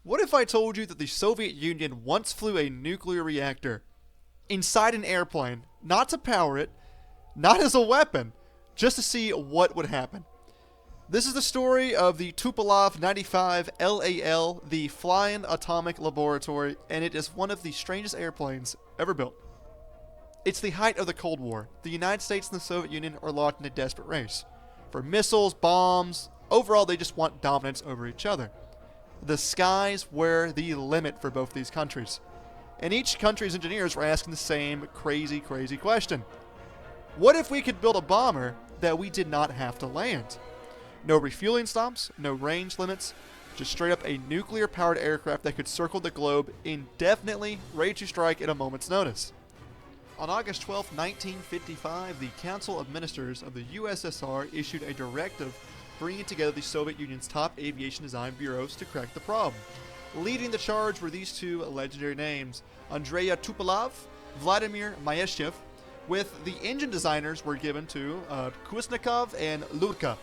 What if I told you that the Soviet Union once flew a nuclear reactor inside an airplane, not to power it, not as a weapon, just to see what would happen? This is the story of the Tupolev-95 LAL, the Flying Atomic Laboratory, and it is one of the strangest airplanes ever built. It's the height of the Cold War. The United States and the Soviet Union are locked in a desperate race for missiles, bombs. Overall, they just want dominance over each other. The skies were the limit for both these countries. And each country's engineers were asking the same crazy question. What if we could build a bomber that we did not have to land? No refueling stops, no range limits, just straight up a nuclear-powered aircraft that could circle the globe indefinitely, ready to strike at a moment's notice. On August 12, 1955, the Council of Ministers of the USSR issued a directive bringing together the Soviet Union's top aviation design bureaus to crack the problem. Leading the charge were these two legendary names, Andrei Tupolev, Vladimir Myashev, with the engine designers were given to Kuznetsov and Ludka.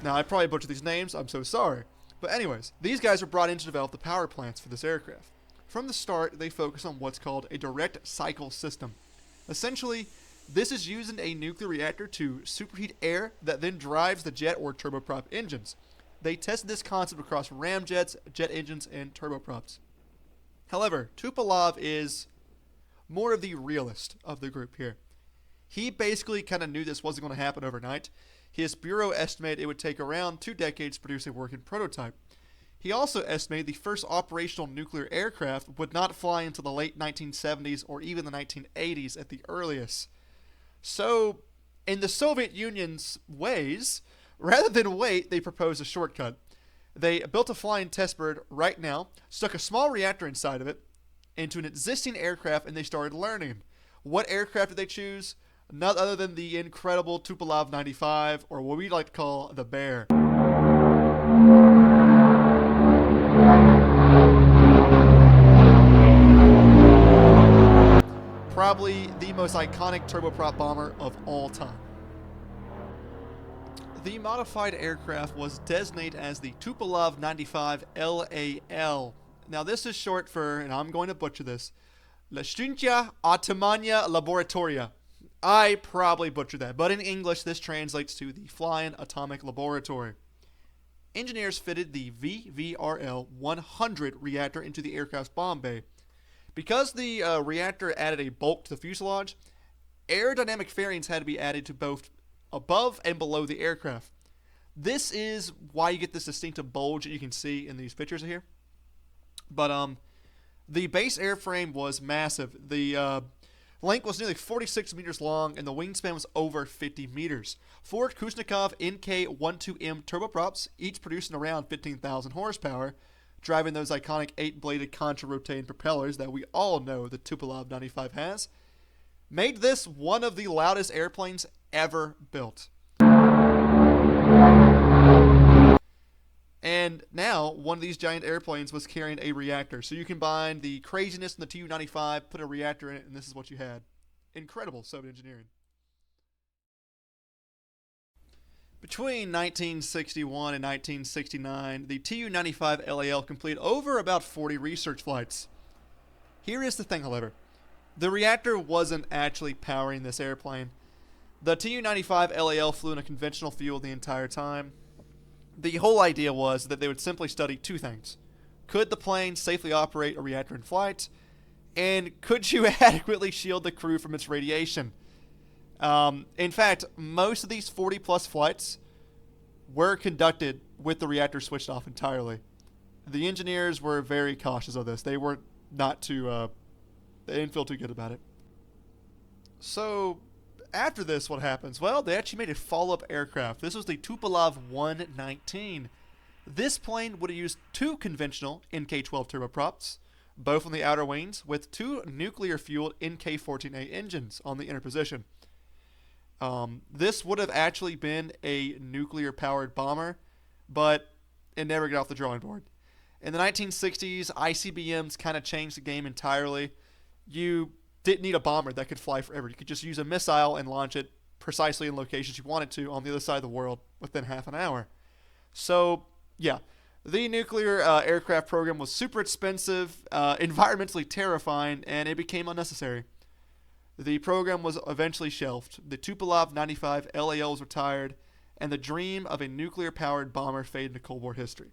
Now, I probably butchered these names, I'm so sorry. But anyways, these guys were brought in to develop the power plants for this aircraft. From the start, they focused on what's called a direct cycle system. Essentially, this is using a nuclear reactor to superheat air that then drives the jet or turboprop engines. They tested this concept across ramjets, jet engines, and turboprops. However, Tupolev is more of the realist of the group here. He basically kind of knew this wasn't going to happen overnight. His bureau estimated it would take around 2 decades to produce a working prototype. He also estimated the first operational nuclear aircraft would not fly until the late 1970s or even the 1980s at the earliest. So, in the Soviet Union's ways, rather than wait, they proposed a shortcut. They built a flying test bird right now, stuck a small reactor inside of it, into an existing aircraft, and they started learning. What aircraft did they choose? None other than the incredible Tupolev-95, or what we like to call the Bear. Probably the most iconic turboprop bomber of all time. The modified aircraft was designated as the Tupolev-95 LAL. Now this is short for, and I'm going to butcher this, Lashtuntia Atomania Laboratoria. I probably butchered that, but in English this translates to the Flying Atomic Laboratory. Engineers fitted the VVRL-100 reactor into the aircraft's bomb bay. Because the reactor added a bulk to the fuselage, aerodynamic fairings had to be added to both above and below the aircraft. This is why you get this distinctive bulge that you can see in these pictures here. But the base airframe was massive. The length was nearly 46 meters long, and the wingspan was over 50 meters. 4 Kuznetsov NK-12M turboprops, each producing around 15,000 horsepower, driving those iconic 8-bladed contra-rotating propellers that we all know the Tupolev-95 has, made this one of the loudest airplanes ever built. And now, one of these giant airplanes was carrying a reactor. So you combine the craziness in the TU-95, put a reactor in it, and this is what you had. Incredible Soviet engineering. Between 1961 and 1969, the TU-95 LAL completed over about 40 research flights. Here is the thing, however. The reactor wasn't actually powering this airplane. The TU-95 LAL flew in a conventional fuel the entire time. The whole idea was that they would simply study two things. Could the plane safely operate a reactor in flight? And could you adequately shield the crew from its radiation? In fact, most of these 40-plus flights were conducted with the reactor switched off entirely. The engineers were very cautious of this. They didn't feel too good about it. So, after this, what happens? Well, they actually made a follow-up aircraft. This was the Tupolev 119. This plane would have used 2 conventional NK-12 turboprops, both on the outer wings, with 2 nuclear-fueled NK-14A engines on the inner position. This would have actually been a nuclear-powered bomber, but it never got off the drawing board. In the 1960s, ICBMs kind of changed the game entirely. You didn't need a bomber that could fly forever. You could just use a missile and launch it precisely in locations you wanted to on the other side of the world within half an hour. So, yeah, The nuclear aircraft program was super expensive, environmentally terrifying, and it became unnecessary. The program was eventually shelved. The Tupolev-95 LAL was retired, and the dream of a nuclear-powered bomber faded into Cold War history.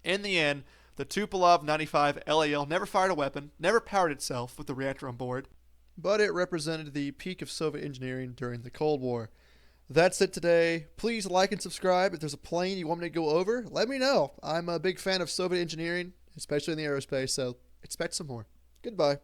In the end, the Tupolev-95 LAL never fired a weapon, never powered itself with the reactor on board, but it represented the peak of Soviet engineering during the Cold War. That's it today. Please like and subscribe. If there's a plane you want me to go over, let me know. I'm a big fan of Soviet engineering, especially in the aerospace, so expect some more. Goodbye.